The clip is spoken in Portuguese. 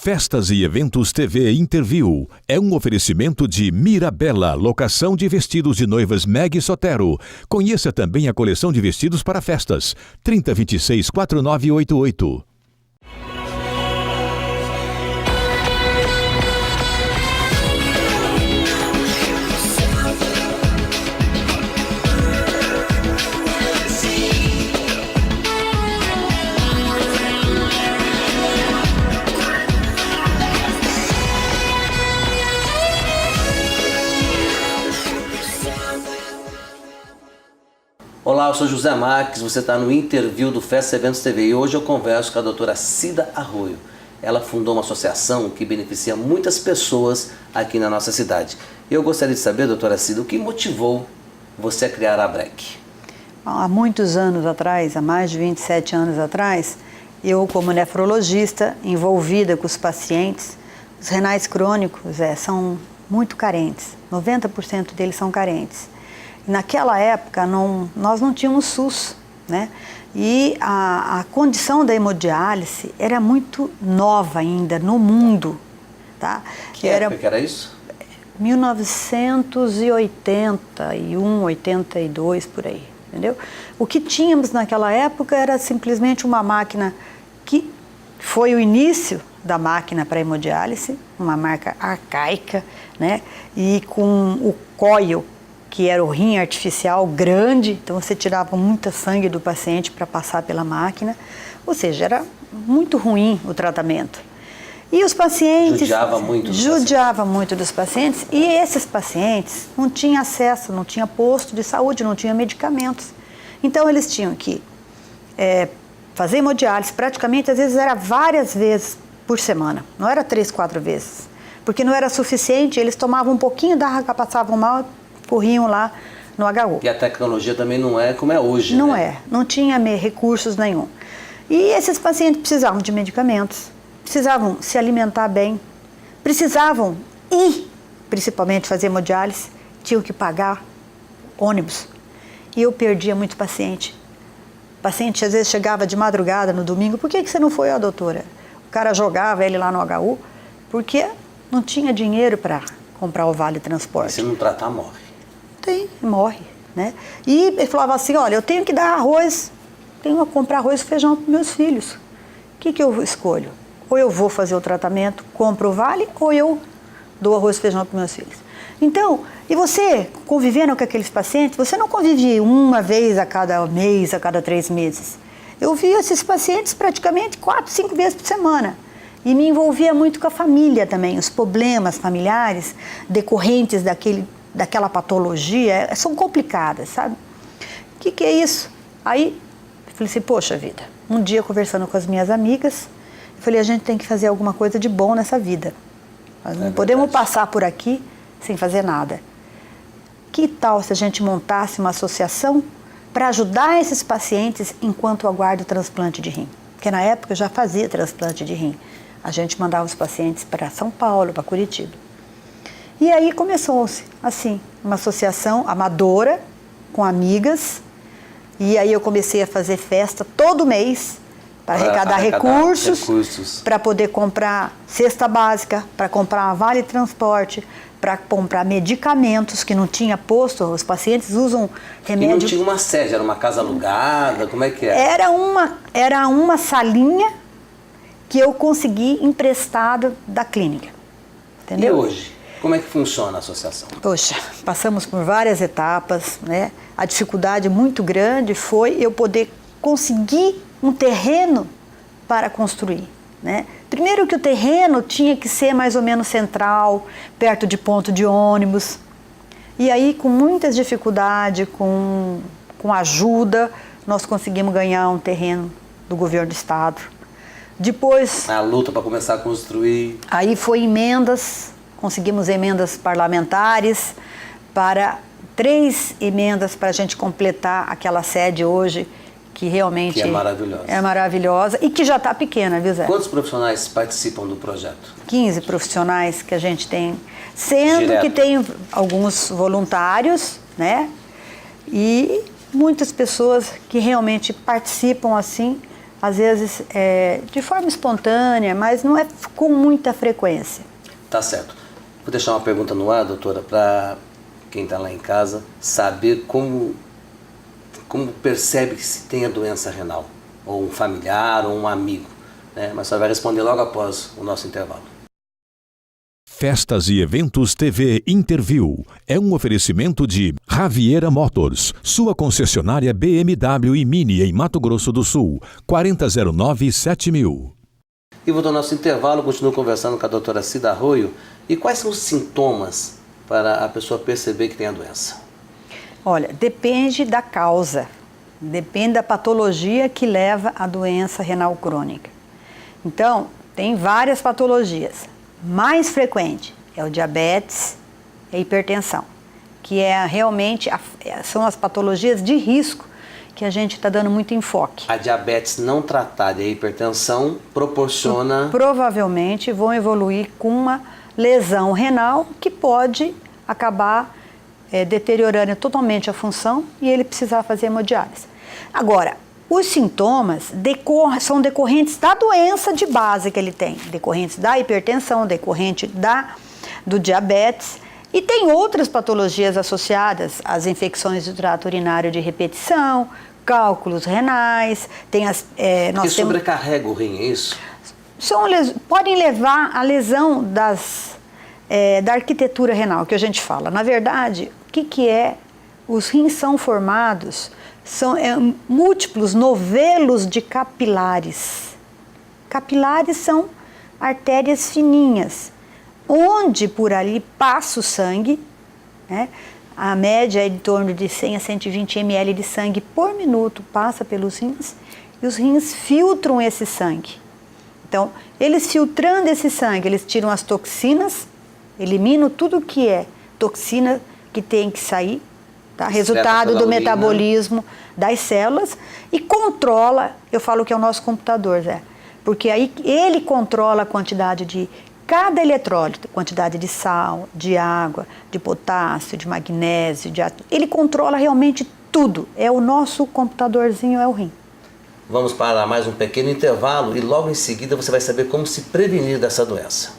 Festas e Eventos TV Interview é um oferecimento de Mirabella, locação de vestidos de noivas Meg Sotero. Conheça também a coleção de vestidos para festas. 3026-4988. Olá, eu sou José Marques, você está no Interview do Festas e Eventos TV e hoje eu converso com a doutora Cida Arroio. Ela fundou uma associação que beneficia muitas pessoas aqui na nossa cidade. Eu gostaria de saber, doutora Cida, o que motivou você a criar a ABREC? Há muitos anos atrás, há mais de 27 anos atrás, eu como nefrologista, envolvida com os pacientes, os renais crônicos são muito carentes, 90% deles são carentes. Naquela época, nós não tínhamos SUS, né? E a condição da hemodiálise era muito nova ainda no mundo, tá? Que época que era isso? 1981, 82, por aí, entendeu? O que tínhamos naquela época era simplesmente uma máquina que foi o início da máquina para hemodiálise, uma marca arcaica, né? E com o coil, que era o rim artificial grande, então você tirava muito sangue do paciente para passar pela máquina, ou seja, era muito ruim o tratamento. E os pacientes... Judiava muito dos pacientes, e esses pacientes não tinham acesso, não tinha posto de saúde, não tinha medicamentos. Então eles tinham que fazer hemodiálise, praticamente às vezes era várias vezes por semana, não era 3, 4 vezes, porque não era suficiente, eles tomavam um pouquinho da água, passavam mal, corriam lá no HU. E a tecnologia também não é como é hoje, não né? Não tinha recursos nenhum. E esses pacientes precisavam de medicamentos, precisavam se alimentar bem, precisavam ir, principalmente fazer hemodiálise, tinham que pagar ônibus. E eu perdia muito paciente. O paciente às vezes chegava de madrugada no domingo, por que você não foi, doutora? O cara jogava ele lá no HU, porque não tinha dinheiro para comprar o vale transporte. E se não tratar, morre. Morre, né? E ele falava assim, olha, eu tenho que dar arroz, tenho que comprar arroz e feijão para meus filhos. O que eu escolho? Ou eu vou fazer o tratamento, compro o vale, ou eu dou arroz e feijão para meus filhos. Então, e você, convivendo com aqueles pacientes, você não convive uma vez a cada mês, a cada 3 meses. Eu via esses pacientes praticamente 4, 5 vezes por semana. E me envolvia muito com a família também, os problemas familiares decorrentes daquela patologia são complicadas, sabe? O que é isso? Aí, eu falei assim, poxa vida, um dia conversando com as minhas amigas, eu falei, a gente tem que fazer alguma coisa de bom nessa vida. Nós não podemos passar por aqui sem fazer nada. Que tal se a gente montasse uma associação para ajudar esses pacientes enquanto aguarda o transplante de rim? Porque na época eu já fazia transplante de rim. A gente mandava os pacientes para São Paulo, para Curitiba. E aí começou-se, assim, uma associação amadora, com amigas, e aí eu comecei a fazer festa todo mês, para arrecadar recursos, para poder comprar cesta básica, para comprar vale transporte, para comprar medicamentos que não tinha posto, os pacientes usam remédio... E não tinha uma sede, era uma casa alugada, como é que era? Era uma salinha que eu consegui emprestado da clínica, entendeu? E hoje? Como é que funciona a associação? Poxa, passamos por várias etapas, né? A dificuldade muito grande foi eu poder conseguir um terreno para construir, né? Primeiro que o terreno tinha que ser mais ou menos central, perto de ponto de ônibus. E aí, com muitas dificuldades, com ajuda, nós conseguimos ganhar um terreno do governo do estado. Depois... A luta para começar a construir... Aí foi emendas... Conseguimos emendas parlamentares para 3 emendas para a gente completar aquela sede hoje, que realmente é maravilhosa. É maravilhosa e que já está pequena, viu, Zé? Quantos profissionais participam do projeto? 15 profissionais que a gente tem, sendo Direto. Que tem alguns voluntários, né? E muitas pessoas que realmente participam assim, às vezes de forma espontânea, mas não é com muita frequência. Tá certo. Vou deixar uma pergunta no ar, doutora, para quem está lá em casa saber como percebe que se tem a doença renal, ou um familiar, ou um amigo, né? Mas só vai responder logo após o nosso intervalo. Festas e Eventos TV Interview é um oferecimento de Raviera Motors, sua concessionária BMW e Mini em Mato Grosso do Sul, 4009-7000. E voltando ao nosso intervalo, continuo conversando com a doutora Cida Arroio. E quais são os sintomas para a pessoa perceber que tem a doença? Olha, depende da causa, depende da patologia que leva à doença renal crônica. Então, tem várias patologias. Mais frequente é o diabetes e a hipertensão, que realmente são as patologias de risco que a gente está dando muito enfoque. A diabetes não tratada e a hipertensão proporciona... Provavelmente vão evoluir com uma lesão renal que pode acabar deteriorando totalmente a função e ele precisar fazer hemodiálise. Agora, os sintomas são decorrentes da doença de base que ele tem, decorrentes da hipertensão, decorrente do diabetes, e tem outras patologias associadas às infecções do trato urinário de repetição, cálculos renais, que sobrecarrega o rim, é isso? Podem levar à lesão da arquitetura renal, que a gente fala. Na verdade, o que é? Os rins são formados, são múltiplos novelos de capilares. Capilares são artérias fininhas, onde por ali passa o sangue, né? A média é em torno de 100 a 120 ml de sangue por minuto passa pelos rins, e os rins filtram esse sangue. Então, eles filtrando esse sangue, eles tiram as toxinas, eliminam tudo que é toxina que tem que sair, tá? Resultado do metabolismo das células, e controla, eu falo que é o nosso computador, Zé, porque aí ele controla a quantidade de cada eletrólito, quantidade de sal, de água, de potássio, de magnésio, ele controla realmente tudo. É o nosso computadorzinho, é o rim. Vamos para mais um pequeno intervalo e logo em seguida você vai saber como se prevenir dessa doença.